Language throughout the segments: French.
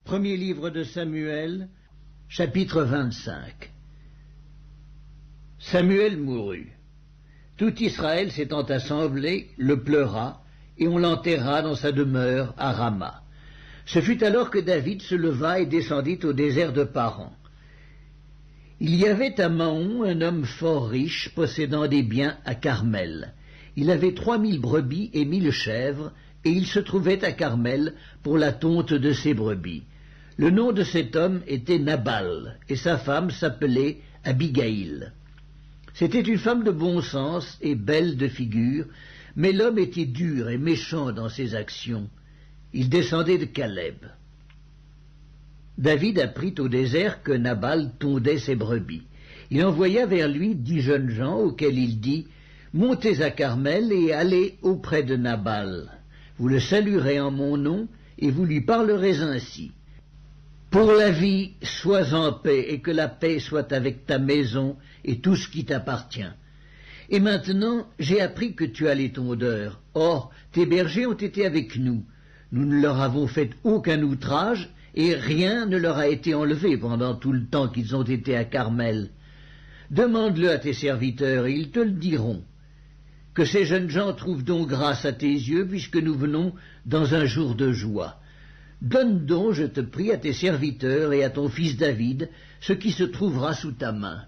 Premier livre de Samuel, chapitre 25. Samuel mourut. Tout Israël s'étant assemblé, le pleura, et on l'enterra dans sa demeure à Rama. Ce fut alors que David se leva et descendit au désert de Paran. Il y avait à Mahon un homme fort riche, possédant des biens à Carmel. Il avait 3000 brebis et 1000 chèvres, et il se trouvait à Carmel pour la tonte de ses brebis. Le nom de cet homme était Nabal, et sa femme s'appelait Abigaïl. C'était une femme de bon sens et belle de figure, mais l'homme était dur et méchant dans ses actions. Il descendait de Caleb. David apprit au désert que Nabal tondait ses brebis. Il envoya vers lui 10 jeunes gens, auxquels il dit « Montez à Carmel et allez auprès de Nabal. Vous le saluerez en mon nom, et vous lui parlerez ainsi. Pour la vie, sois en paix, et que la paix soit avec ta maison et tout ce qui t'appartient. Et maintenant, j'ai appris que tu as les tondeurs. Or, tes bergers ont été avec nous. Nous ne leur avons fait aucun outrage, et rien ne leur a été enlevé pendant tout le temps qu'ils ont été à Carmel. Demande-le à tes serviteurs, et ils te le diront. Que ces jeunes gens trouvent donc grâce à tes yeux, puisque nous venons dans un jour de joie. Donne donc, je te prie, à tes serviteurs et à ton fils David ce qui se trouvera sous ta main. »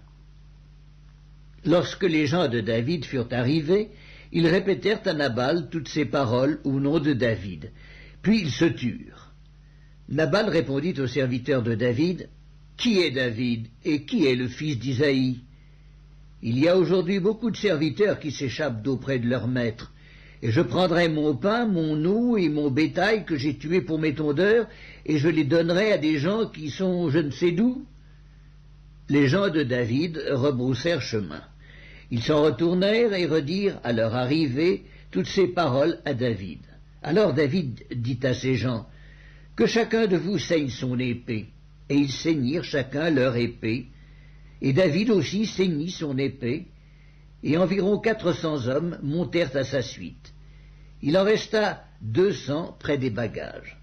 Lorsque les gens de David furent arrivés, ils répétèrent à Nabal toutes ces paroles au nom de David. Puis ils se turent. Nabal répondit aux serviteurs de David, « Qui est David et qui est le fils d'Isaïe ? Il y a aujourd'hui beaucoup de serviteurs qui s'échappent d'auprès de leur maître. Et je prendrai mon pain, mon eau et mon bétail que j'ai tué pour mes tondeurs, et je les donnerai à des gens qui sont je ne sais d'où. » Les gens de David rebroussèrent chemin. Ils s'en retournèrent et redirent à leur arrivée toutes ces paroles à David. Alors David dit à ces gens, « Que chacun de vous saigne son épée. » Et ils saignirent chacun leur épée. Et David aussi saignit son épée. Et environ 400 hommes montèrent à sa suite. Il en resta 200 près des bagages.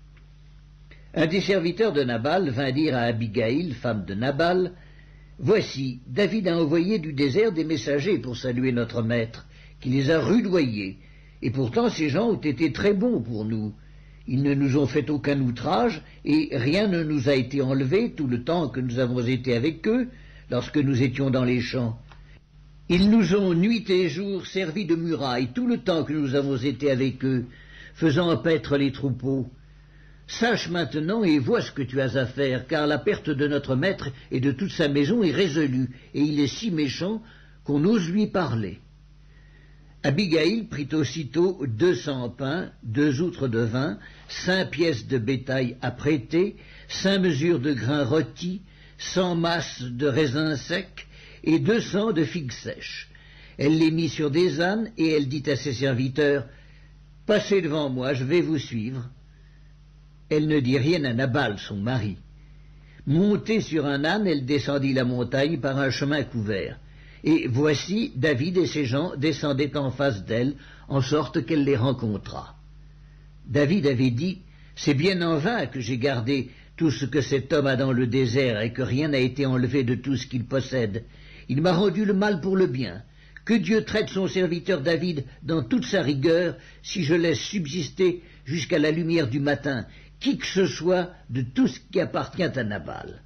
Un des serviteurs de Nabal vint dire à Abigaïl, femme de Nabal, « Voici, David a envoyé du désert des messagers pour saluer notre maître, qui les a rudoyés, et pourtant ces gens ont été très bons pour nous. Ils ne nous ont fait aucun outrage, et rien ne nous a été enlevé tout le temps que nous avons été avec eux, lorsque nous étions dans les champs. Ils nous ont nuit et jour servi de muraille tout le temps que nous avons été avec eux, faisant paître les troupeaux. Sache maintenant et vois ce que tu as à faire, car la perte de notre maître et de toute sa maison est résolue, et il est si méchant qu'on ose lui parler. » Abigaïl prit aussitôt 200 pains, 2 outres de vin, 5 pièces de bétail à prêter, 5 mesures de grains rôtis, 100 masses de raisins secs, et 200 de figues sèches. Elle les mit sur des ânes, et elle dit à ses serviteurs, « Passez devant moi, je vais vous suivre. » Elle ne dit rien à Nabal, son mari. Montée sur un âne, elle descendit la montagne par un chemin couvert. Et voici, David et ses gens descendaient en face d'elle, en sorte qu'elle les rencontra. David avait dit, « C'est bien en vain que j'ai gardé tout ce que cet homme a dans le désert et que rien n'a été enlevé de tout ce qu'il possède. Il m'a rendu le mal pour le bien. Que Dieu traite son serviteur David dans toute sa rigueur si je laisse subsister jusqu'à la lumière du matin qui que ce soit de tout ce qui appartient à Nabal. »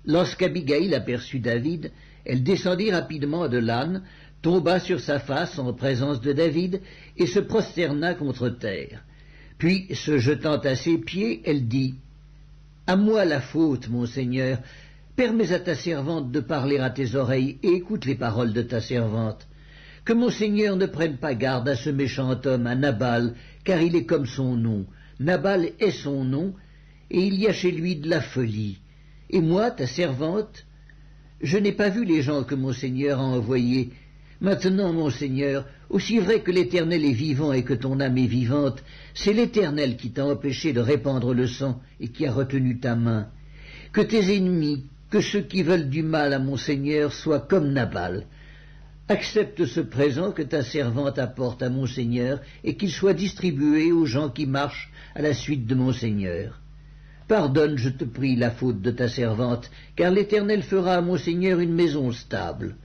Lorsqu'Abigaïl aperçut David, elle descendit rapidement de l'âne, tomba sur sa face en présence de David et se prosterna contre terre. Puis, se jetant à ses pieds, elle dit, « À moi la faute, mon Seigneur, permets à ta servante de parler à tes oreilles et écoute les paroles de ta servante. Que mon Seigneur ne prenne pas garde à ce méchant homme, à Nabal, car il est comme son nom. Nabal est son nom, et il y a chez lui de la folie. Et moi, ta servante, je n'ai pas vu les gens que mon Seigneur a envoyés. Maintenant, mon Seigneur, aussi vrai que l'Éternel est vivant et que ton âme est vivante, c'est l'Éternel qui t'a empêché de répandre le sang et qui a retenu ta main. Que tes ennemis, que ceux qui veulent du mal à mon Seigneur soient comme Nabal. Accepte ce présent que ta servante apporte à mon Seigneur et qu'il soit distribué aux gens qui marchent à la suite de mon Seigneur. Pardonne, je te prie, la faute de ta servante, car l'Éternel fera à mon Seigneur une maison stable.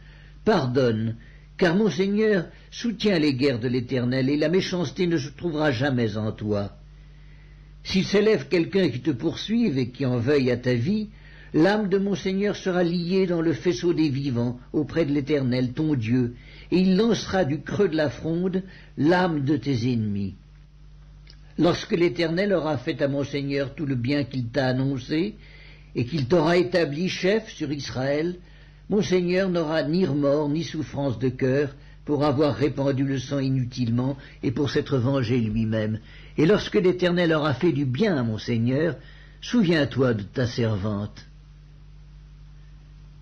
Pardonne, car mon Seigneur soutient les guerres de l'Éternel, et la méchanceté ne se trouvera jamais en toi. S'il s'élève quelqu'un qui te poursuive et qui en veuille à ta vie, l'âme de mon Seigneur sera liée dans le faisceau des vivants auprès de l'Éternel, ton Dieu, et il lancera du creux de la fronde l'âme de tes ennemis. Lorsque l'Éternel aura fait à mon Seigneur tout le bien qu'il t'a annoncé, et qu'il t'aura établi chef sur Israël, mon Seigneur n'aura ni remords ni souffrance de cœur pour avoir répandu le sang inutilement et pour s'être vengé lui-même. Et lorsque l'Éternel aura fait du bien à mon Seigneur, souviens-toi de ta servante.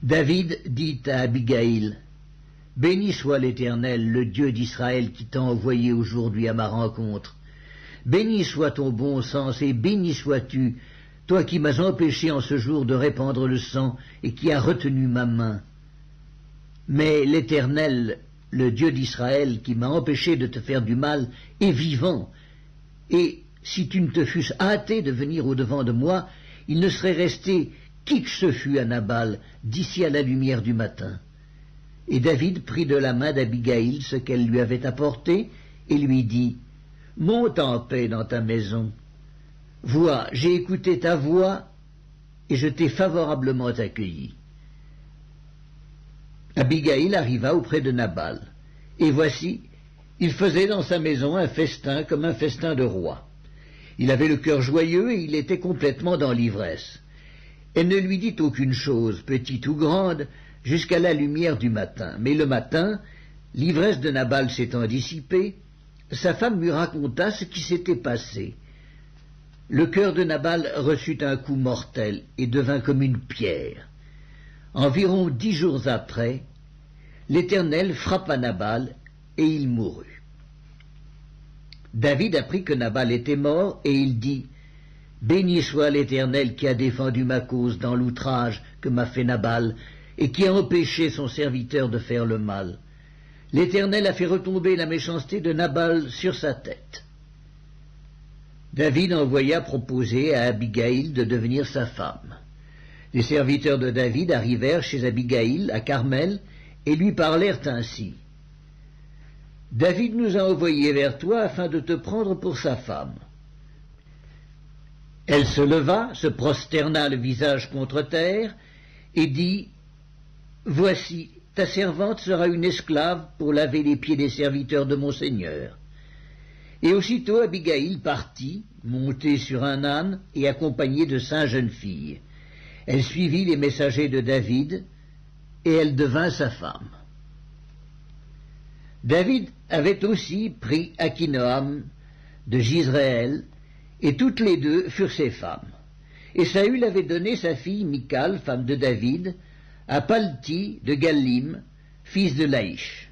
David dit à Abigaïl, « Béni soit l'Éternel, le Dieu d'Israël qui t'a envoyé aujourd'hui à ma rencontre. Béni soit ton bon sens et béni sois-tu, toi qui m'as empêché en ce jour de répandre le sang et qui as retenu ma main. Mais l'Éternel, le Dieu d'Israël, qui m'a empêché de te faire du mal, est vivant, et si tu ne te fusses hâté de venir au-devant de moi, il ne serait resté qui que ce fût à Nabal d'ici à la lumière du matin. » Et David prit de la main d'Abigaïl ce qu'elle lui avait apporté et lui dit, « Monte en paix dans ta maison. Vois, j'ai écouté ta voix et je t'ai favorablement accueilli. » Abigaïl arriva auprès de Nabal, et voici, il faisait dans sa maison un festin comme un festin de roi. Il avait le cœur joyeux et il était complètement dans l'ivresse. Elle ne lui dit aucune chose, petite ou grande, jusqu'à la lumière du matin. Mais le matin, l'ivresse de Nabal s'étant dissipée, sa femme lui raconta ce qui s'était passé. Le cœur de Nabal reçut un coup mortel et devint comme une pierre. Environ 10 jours après, l'Éternel frappa Nabal et il mourut. David apprit que Nabal était mort et il dit, « Béni soit l'Éternel qui a défendu ma cause dans l'outrage que m'a fait Nabal et qui a empêché son serviteur de faire le mal. L'Éternel a fait retomber la méchanceté de Nabal sur sa tête. » David envoya proposer à Abigaïl de devenir sa femme. Les serviteurs de David arrivèrent chez Abigaïl à Carmel et lui parlèrent ainsi. « David nous a envoyés vers toi afin de te prendre pour sa femme. » Elle se leva, se prosterna le visage contre terre et dit, « Voici, ta servante sera une esclave pour laver les pieds des serviteurs de mon Seigneur. » Et aussitôt Abigaïl partit, montée sur un âne et accompagnée de 5 jeunes filles. Elle suivit les messagers de David, et elle devint sa femme. David avait aussi pris Akinoam de Jizréel, et toutes les deux furent ses femmes. Et Saül avait donné sa fille Michal, femme de David, à Palti de Gallim, fils de Laïch.